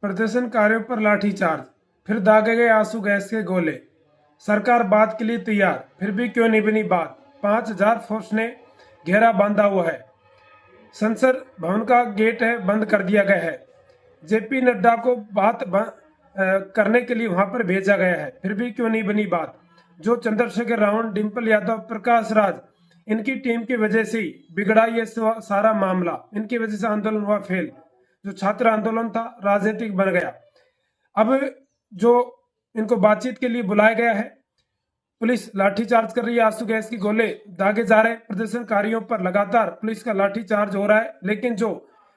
प्रदर्शनकारियों पर लाठीचार्ज, फिर दागे गए आंसू गैस के गोले। सरकार बात के लिए तैयार, फिर भी क्यों नहीं बनी बात। 5000 फोर्स ने घेरा बांधा हुआ है। संसद भवन का गेट है बंद कर दिया गया है। जेपी नड्डा को करने के लिए वहां पर भेजा गया है, फिर भी क्यों नहीं बनी बात। जो चंद्रशेखर रावण, डिंपल यादव, प्रकाश राज, इनकी टीम की वजह से ही बिगड़ा ये सारा मामला। इनकी वजह से आंदोलन हुआ फेल। जो छात्र आंदोलन था राजनीतिक बन गया। अब जो इनको बातचीत के लिए बुलाया गया है, पुलिस लाठीचार्ज कर रही है, आंसू गैस की गोले दागे जा रहे हैं। प्रदर्शनकारियों पर लगातार पुलिस का लाठीचार्ज हो रहा है, लेकिन जो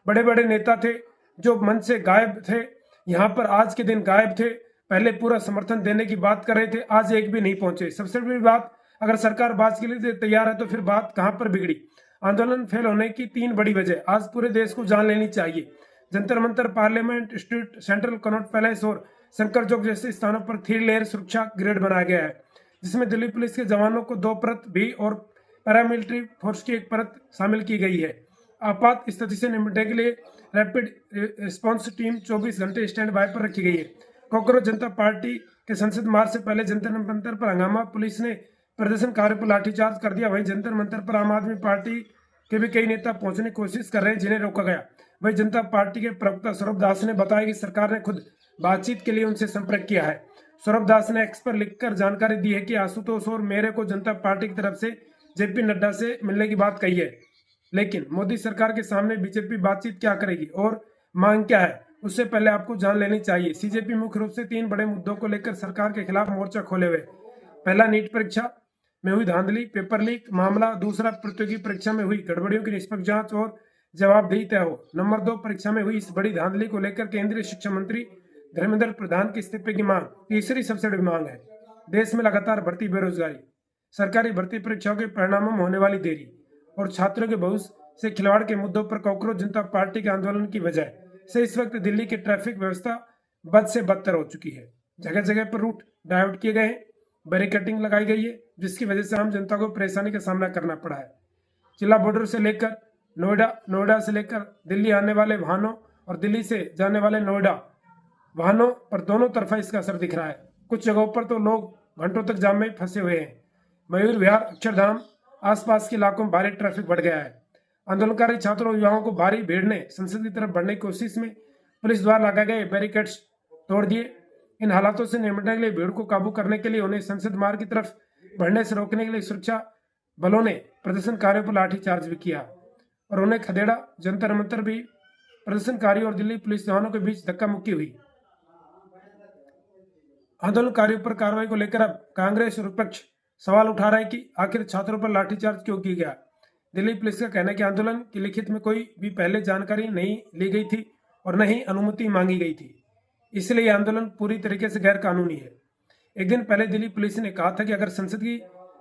बड़े बड़े नेता थे जो मंच से गायब थे, यहाँ पर आज के दिन गायब थे। पहले पूरा समर्थन देने की बात कर रहे थे, आज एक भी नहीं पहुंचे। सबसे बड़ी बात, अगर सरकार बात के लिए तैयार है तो फिर बात कहां पर बिगड़ी। आंदोलन फेल होने की 3 बड़ी वजह आज पूरे देश को जान लेनी चाहिए। Jantar Mantar, parliament street, central Connaught palace और शंकर चौक जैसे स्थानों पर 3 लेयर सुरक्षा ग्रिड बनाया गया है, जिसमें दिल्ली पुलिस के जवानों को 2 परत भी और पैरामिलिट्री फोर्स की 1 परत शामिल की गई है। आपात स्थिति से निपटने के लिए रैपिड रिस्पॉन्स टीम 24 घंटे स्टैंड बाय पर रखी गई है। कांग्रेस जनता पार्टी के संसद मार्च से पहले जंतर मंतर पर हंगामा, पुलिस ने प्रदर्शनकारियों पर लाठीचार्ज कर दिया। वहीं जंतर मंतर पर आम आदमी पार्टी के भी कई नेता पहुंचने की कोशिश कर रहे हैं, जिन्हें रोका गया। वहीं जनता पार्टी के प्रवक्ता सौरभ दास ने बताया कि सरकार ने खुद बातचीत के लिए उनसे संपर्क किया है। सौरभ दास ने एक्स पर लिखकर जानकारी दी है कि आशुतोष और मेरे को जनता पार्टी की तरफ से जेपी नड्डा से मिलने की बात कही है, लेकिन मोदी सरकार के सामने बीजेपी बातचीत क्या करेगी और मांग क्या है, उससे पहले आपको जान लेनी चाहिए। सीजेपी मुख्य रूप से 3 बड़े मुद्दों को लेकर सरकार के खिलाफ मोर्चा खोले हुए। पहला, नीट परीक्षा में हुई धांधली, पेपर लीक मामला। दूसरा, प्रतियोगी परीक्षा में हुई गड़बड़ियों की निष्पक्ष जांच और जवाबदेही तय हो। नंबर 2, परीक्षा में हुई इस बड़ी धांधली को लेकर केंद्रीय शिक्षा मंत्री धर्मेंद्र प्रधान के इस्तीफे की मांग। तीसरी सबसे बड़ी मांग है देश में लगातार बढ़ती बेरोजगारी, सरकारी भर्ती परीक्षाओं के परिणामों में होने वाली देरी और छात्रों के भविष्य से खिलवाड़ के मुद्दों पर कांग्रेस जनता पार्टी के आंदोलन की वजह से इस वक्त दिल्ली की ट्रैफिक व्यवस्था बद से बदतर हो चुकी है। जगह जगह पर रूट डाइवर्ट किए गए हैं, बैरिकेडिंग लगाई गई है, जिसकी वजह से आम जनता को परेशानी का सामना करना पड़ा है। जिला बॉर्डर से लेकर नोएडा से लेकर दिल्ली आने वाले वाहनों और दिल्ली से जाने वाले नोएडा वाहनों पर दोनों तरफा इसका असर दिख रहा है। कुछ जगहों पर तो लोग घंटों तक जाम में फंसे हुए हैं। मयूर विहार, अक्षरधाम आसपास के इलाकों में भारी ट्रैफिक बढ़ गया है। आंदोलनकारी छात्रों और युवाओं को भारी भीड़ ने संसद की तरफ बढ़ने की कोशिश में पुलिस द्वारा लगाए गए बैरिकेड्स तोड़ दिए। इन हालातों से निपटने के लिए भीड़ को काबू करने के लिए उन्हें संसद मार्ग की तरफ बढ़ने से रोकने के लिए सुरक्षा बलों ने प्रदर्शनकारियों पर लाठीचार्ज भी किया और उन्हें खदेड़ा। जंतर मंतर भी प्रदर्शनकारियों और दिल्ली पुलिस जवानों के बीच धक्का मुक्की हुई। आंदोलनकारियों पर कार्रवाई को लेकर अब कांग्रेस और विपक्ष सवाल उठा रहा है कि आखिर छात्रों पर लाठीचार्ज क्यों किया गया। दिल्ली पुलिस का कहना है कि आंदोलन की लिखित में कोई भी पहले जानकारी नहीं ली गई थी और न ही अनुमति मांगी गई थी, इसलिए यह आंदोलन पूरी तरीके से गैर कानूनी है। एक दिन पहले दिल्ली पुलिस ने कहा था कि अगर संसद की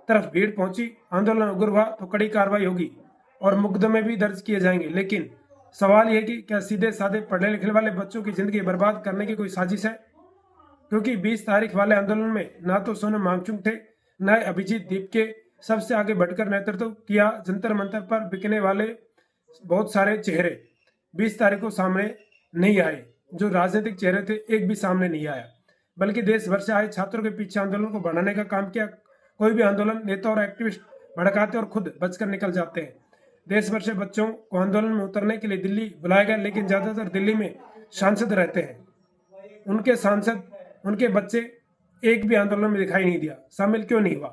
तरफ भीड़ पहुंची, आंदोलन उग्र हुआ तो कड़ी कार्रवाई होगी और मुकदमे भी दर्ज किए जाएंगे। लेकिन सवाल यह कि क्या सीधे साधे पढ़ने लिखने वाले बच्चों की जिंदगी बर्बाद करने की कोई साजिश है? क्योंकि 20 तारीख वाले आंदोलन में ना तो सोनम वांगचुक थे, न अभिजीत दीप के सबसे आगे बढ़कर नेतृत्व किया। जंतर मंतर पर बिकने वाले बहुत सारे चेहरे 20 तारीख को सामने नहीं आए। जो राजनीतिक चेहरे थे, एक भी सामने नहीं आया, बल्कि देश भर से आए छात्रों के पीछे आंदोलन को बढ़ाने का काम किया। कोई भी आंदोलन नेता और एक्टिविस्ट भड़काते और खुद बचकर निकल जाते हैं। देश भर से बच्चों को आंदोलन में उतरने के लिए दिल्ली बुलाया गया, लेकिन ज्यादातर दिल्ली में सांसद रहते हैं। उनके सांसद, उनके बच्चे एक भी आंदोलन में दिखाई नहीं दिया। शामिल क्यों नहीं हुआ?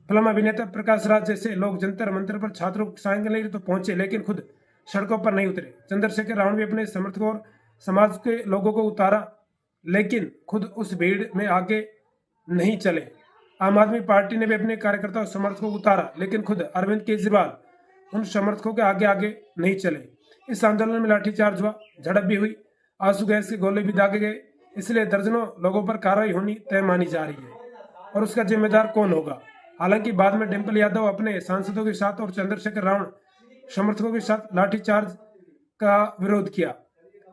फिल्म अभिनेता प्रकाश राज जैसे लोग जंतर मंतर पर छात्रों को साइन करने के लिए तो पहुंचे, लेकिन खुद सड़कों पर नहीं उतरे। चंद्रशेखर रावण भी अपने समर्थकों और समाज के लोगों को उतारा, लेकिन खुद उस भीड़ में आगे नहीं चले। आम आदमी पार्टी ने भी अपने कार्यकर्ताओं और समर्थकों को उतारा, लेकिन खुद अरविंद केजरीवाल उन समर्थकों के आगे आगे नहीं चले। इस आंदोलन में लाठीचार्ज हुआ, झड़प भी हुई, आंसू गैस के गोले भी दागे गए। इसलिए दर्जनों लोगों पर कार्रवाई होनी तय मानी जा रही है और उसका जिम्मेदार कौन होगा। हालांकि बाद में डिंपल यादव अपने सांसदों के साथ और चंद्रशेखर रावण समर्थकों के साथ लाठीचार्ज का विरोध किया।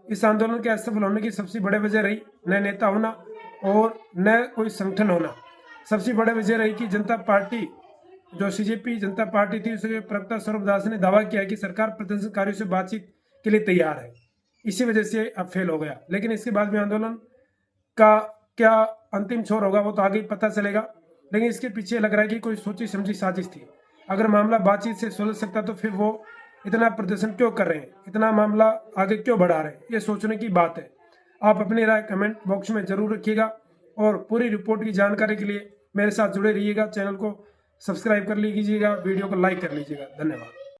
इस आंदोलन के असफल होने की सबसे बड़ी वजह रही न नेता होना और न कोई संगठन होना। सबसे बड़ी वजह रही कि जनता पार्टी, जो सीजेपी जनता पार्टी थी, उसके प्रवक्ता सौरभ दास ने दावा किया कि सरकार प्रदर्शनकारियों से बातचीत के लिए तैयार है। इसी वजह से अब फेल हो गया। लेकिन इसके बाद में आंदोलन का क्या अंतिम छोर होगा वो तो आगे ही पता चलेगा, लेकिन इसके पीछे लग रहा है कि कोई सोची समझी साजिश थी। अगर मामला बातचीत से सुलझ सकता तो फिर वो इतना प्रदर्शन क्यों कर रहे हैं, इतना मामला आगे क्यों बढ़ा रहे हैं, ये सोचने की बात है। आप अपनी राय कमेंट बॉक्स में जरूर रखिएगा और पूरी रिपोर्ट की जानकारी के लिए मेरे साथ जुड़े रहिएगा। चैनल को सब्सक्राइब कर लीजिएगा, वीडियो को लाइक कर लीजिएगा। धन्यवाद।